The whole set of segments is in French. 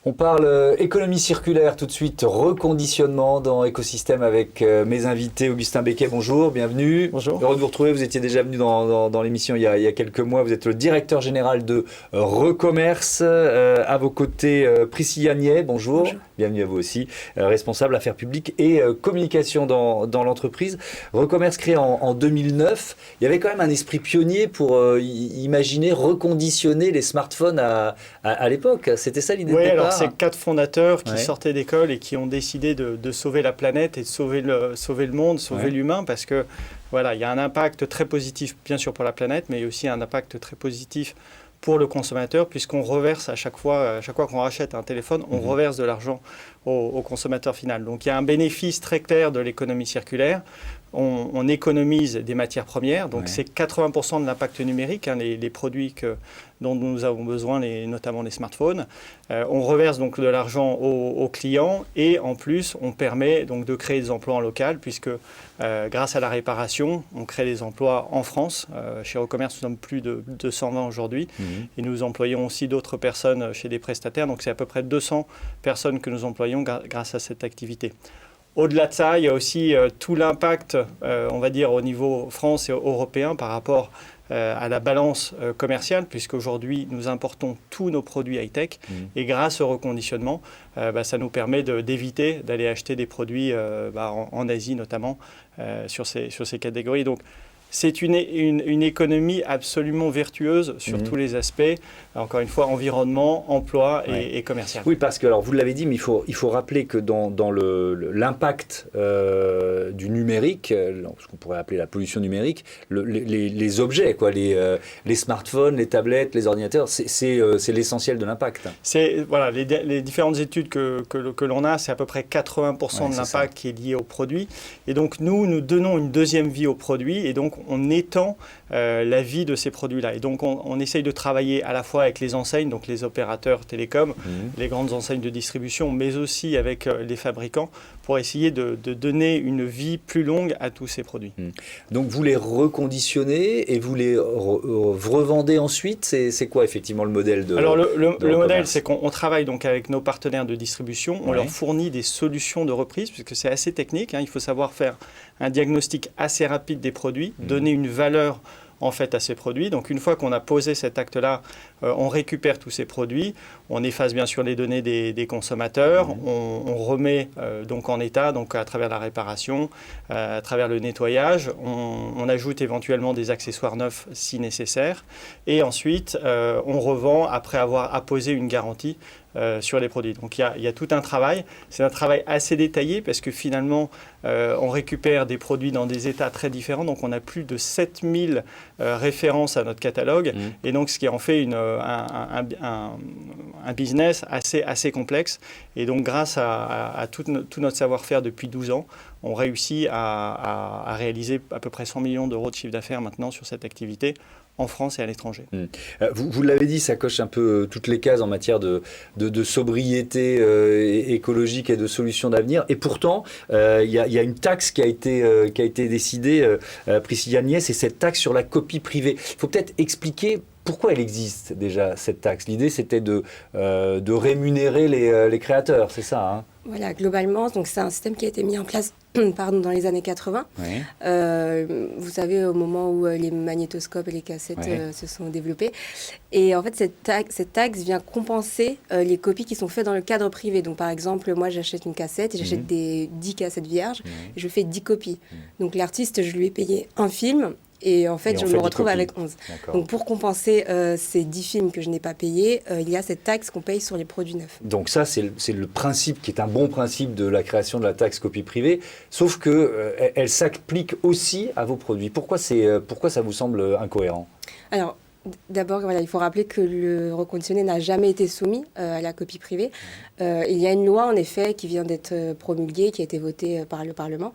On parle économie circulaire tout de suite, reconditionnement dans Écosystème avec mes invités. Augustin Becquet, bonjour, bienvenue. Bonjour. Heureux de vous retrouver, vous étiez déjà venu dans l'émission il y a quelques mois. Vous êtes le directeur général de Recommerce. À vos côtés, Priscilla Niais, bonjour. Bonjour. Bienvenue à vous aussi, responsable affaires publiques et communication dans l'entreprise. Recommerce créé en 2009. Il y avait quand même un esprit pionnier pour imaginer reconditionner les smartphones à l'époque. C'était ça l'idée de Oui, départ. alors c'est 4 fondateurs qui Ouais. sortaient d'école et qui ont décidé de sauver la planète et de sauver le monde, sauver l'humain, parce que voilà, il y a un impact très positif bien sûr pour la planète, mais il y a aussi un impact très positif pour le consommateur, puisqu'on reverse à chaque fois qu'on rachète un téléphone, on reverse de l'argent au consommateur final. Donc il y a un bénéfice très clair de l'économie circulaire. On économise des matières premières, donc c'est 80% de l'impact numérique, les produits dont nous avons besoin, notamment les smartphones. On reverse donc de l'argent aux clients et en plus on permet donc de créer des emplois en local, puisque grâce à la réparation, on crée des emplois en France. Chez Recommerce, nous sommes plus de 220 aujourd'hui et nous employons aussi d'autres personnes chez des prestataires, donc c'est à peu près 200 personnes que nous employons grâce à cette activité. Au-delà de ça, il y a aussi tout l'impact, on va dire, au niveau France et européen par rapport à la balance commerciale, puisqu'aujourd'hui, nous importons tous nos produits high-tech. Et grâce au reconditionnement, ça nous permet d'éviter d'aller acheter des produits en Asie notamment, sur ces catégories. Donc, c'est une économie absolument vertueuse sur tous les aspects, encore une fois, environnement, emploi et commercial. Oui, parce que, alors vous l'avez dit, mais il faut rappeler que dans l'impact du numérique, ce qu'on pourrait appeler la pollution numérique, les objets, quoi, les smartphones, les tablettes, les ordinateurs, c'est l'essentiel de l'impact. Voilà, les différentes études que l'on a, c'est à peu près 80% de l'impact qui est lié au produit. Et donc, nous donnons une deuxième vie au produit et donc on étend la vie de ces produits-là. Et donc, on essaye de travailler à la fois avec les enseignes, donc les opérateurs télécoms, les grandes enseignes de distribution, mais aussi avec les fabricants pour essayer de donner une vie plus longue à tous ces produits. Donc, vous les reconditionnez et vous les revendez ensuite. C'est quoi, effectivement, le modèle de Alors, le Recommerce? modèle, c'est qu'on travaille donc avec nos partenaires de distribution. On leur fournit des solutions de reprise, puisque c'est assez technique. Il faut savoir faire un diagnostic assez rapide des produits, donner une valeur en fait à ces produits. Donc une fois qu'on a posé cet acte-là, on récupère tous ces produits, on efface bien sûr les données des consommateurs, on remet donc en état, donc à travers la réparation, à travers le nettoyage, on ajoute éventuellement des accessoires neufs si nécessaire, et ensuite on revend après avoir apposé une garantie sur les produits. Donc il y a tout un travail. C'est un travail assez détaillé parce que finalement, on récupère des produits dans des états très différents. Donc on a plus de 7000 références à notre catalogue. Et donc ce qui en fait un business assez complexe. Et donc grâce à tout notre savoir-faire depuis 12 ans, on réussit à réaliser à peu près 100 millions d'euros de chiffre d'affaires maintenant sur cette activité, en France et à l'étranger. Vous l'avez dit, ça coche un peu toutes les cases en matière de sobriété écologique et de solutions d'avenir. Et pourtant, il y a une taxe qui a été décidée, Priscilla Niais, c'est cette taxe sur la copie privée. Il faut peut-être expliquer pourquoi elle existe déjà, cette taxe. L'idée, c'était de rémunérer les créateurs, c'est ça, hein? Voilà, globalement, donc c'est un système qui a été mis en place dans les années 80. Vous savez, au moment où les magnétoscopes et les cassettes se sont développés. Et en fait, cette taxe vient compenser les copies qui sont faites dans le cadre privé. Donc, par exemple, moi, j'achète une cassette et j'achète 10 cassettes vierges et je fais 10 copies. Donc, l'artiste, je lui ai payé un film. Et en fait, je me retrouve avec 11. Donc, pour compenser ces 10 films que je n'ai pas payés, il y a cette taxe qu'on paye sur les produits neufs. Donc ça, c'est le principe qui est un bon principe de la création de la taxe copie privée, sauf qu'elle s'applique aussi à vos produits. Pourquoi ça vous semble incohérent ? Alors, d'abord, voilà, il faut rappeler que le reconditionné n'a jamais été soumis à la copie privée. Il y a une loi, en effet, qui vient d'être promulguée, qui a été votée par le Parlement,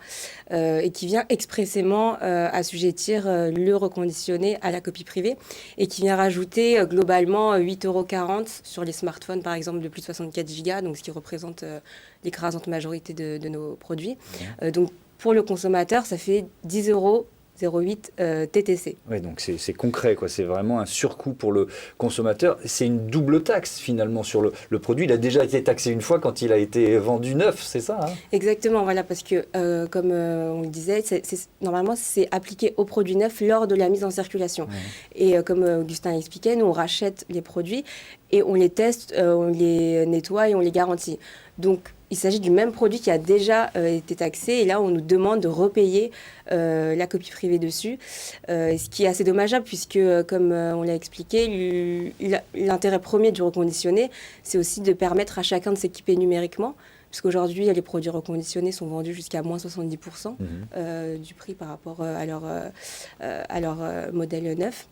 et qui vient expressément assujettir le reconditionné à la copie privée, et qui vient rajouter globalement 8,40 € sur les smartphones, par exemple, de plus de 64 Go, donc ce qui représente l'écrasante majorité de nos produits. Donc, pour le consommateur, ça fait 10 € 0,8 TTC. Oui, donc c'est concret, quoi. C'est vraiment un surcoût pour le consommateur. C'est une double taxe finalement sur le produit. Il a déjà été taxé une fois quand il a été vendu neuf, c'est ça, hein? Exactement, voilà, parce que comme on le disait, normalement c'est appliqué aux produits neufs lors de la mise en circulation. Ouais. Et comme Augustin l'expliquait, nous on rachète les produits et on les teste, on les nettoie et on les garantit. Donc il s'agit du même produit qui a déjà été taxé et là on nous demande de repayer la copie privée dessus, ce qui est assez dommageable puisque comme on l'a expliqué, l'intérêt premier du reconditionné, c'est aussi de permettre à chacun de s'équiper numériquement. Puisqu'aujourd'hui, les produits reconditionnés sont vendus jusqu'à moins 70% du prix par rapport à leur modèle neuf.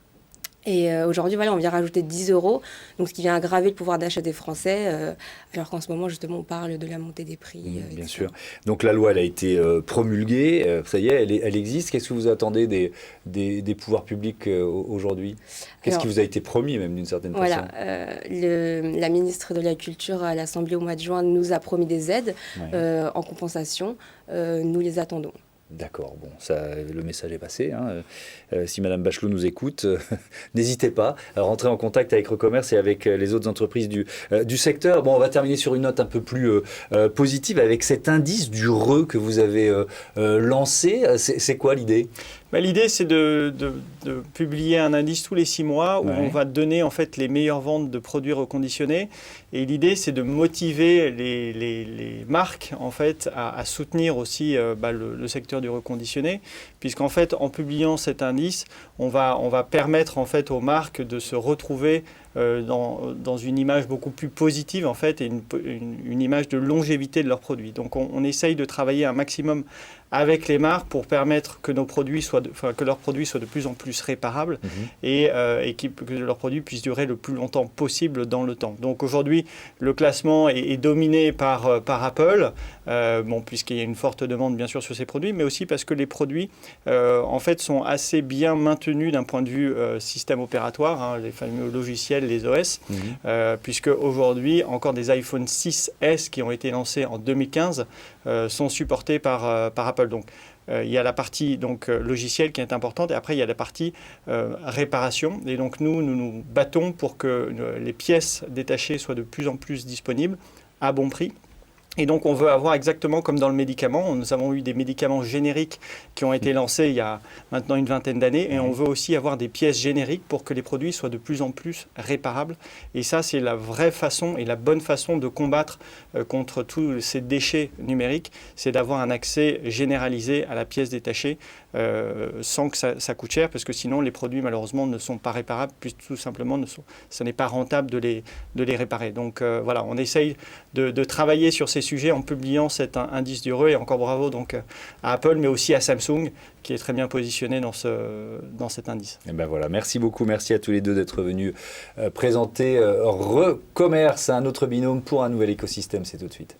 Et aujourd'hui, voilà, on vient rajouter 10 €, donc ce qui vient aggraver le pouvoir d'achat des Français, alors qu'en ce moment, justement, on parle de la montée des prix. Bien sûr. Donc la loi, elle a été promulguée, ça y est, elle existe. Qu'est-ce que vous attendez des pouvoirs publics aujourd'hui? Qu'est-ce qui vous a été promis, même d'une certaine façon? Voilà, la ministre de la Culture à l'Assemblée au mois de juin nous a promis des aides en compensation. Nous les attendons. D'accord, bon, le message est passé. Hein. Si Madame Bachelot nous écoute, n'hésitez pas à rentrer en contact avec Recommerce et avec les autres entreprises du secteur. Bon, on va terminer sur une note un peu plus positive avec cet indice du RE que vous avez lancé. C'est quoi l'idée? L'idée, c'est de publier un indice tous les 6 mois où on va donner en fait les meilleures ventes de produits reconditionnés. Et l'idée, c'est de motiver les marques en fait à soutenir aussi le secteur du reconditionné, puisqu'en fait, en publiant cet indice, on va permettre en fait aux marques de se retrouver dans une image beaucoup plus positive en fait et une image de longévité de leurs produits. Donc on essaye de travailler un maximum avec les marques pour permettre que que leurs produits soient de plus en plus réparables et que leurs produits puissent durer le plus longtemps possible dans le temps. Donc aujourd'hui, le classement est dominé par Apple, puisqu'il y a une forte demande bien sûr sur ces produits, mais aussi parce que les produits en fait sont assez bien maintenus d'un point de vue système opératoire, hein, les fameux logiciels, les OS, puisque aujourd'hui encore des iPhone 6S qui ont été lancés en 2015 sont supportés par Apple. Donc, il y a la partie logicielle qui est importante et après il y a la partie réparation. Et donc nous nous battons pour que les pièces détachées soient de plus en plus disponibles à bon prix. Et donc, on veut avoir exactement comme dans le médicament. Nous avons eu des médicaments génériques qui ont été lancés il y a maintenant une vingtaine d'années. Et on veut aussi avoir des pièces génériques pour que les produits soient de plus en plus réparables. Et ça, c'est la vraie façon et la bonne façon de combattre contre tous ces déchets numériques. C'est d'avoir un accès généralisé à la pièce détachée sans que ça coûte cher. Parce que sinon, les produits, malheureusement, ne sont pas réparables. Puis tout simplement, ce n'est pas rentable de les réparer. Donc voilà, on essaye de travailler sur ces sujets en publiant cet indice du RE et encore bravo donc à Apple mais aussi à Samsung qui est très bien positionné dans cet indice. Et ben voilà, merci beaucoup, merci à tous les deux d'être venus présenter Recommerce, un autre binôme pour un nouvel écosystème, c'est tout de suite.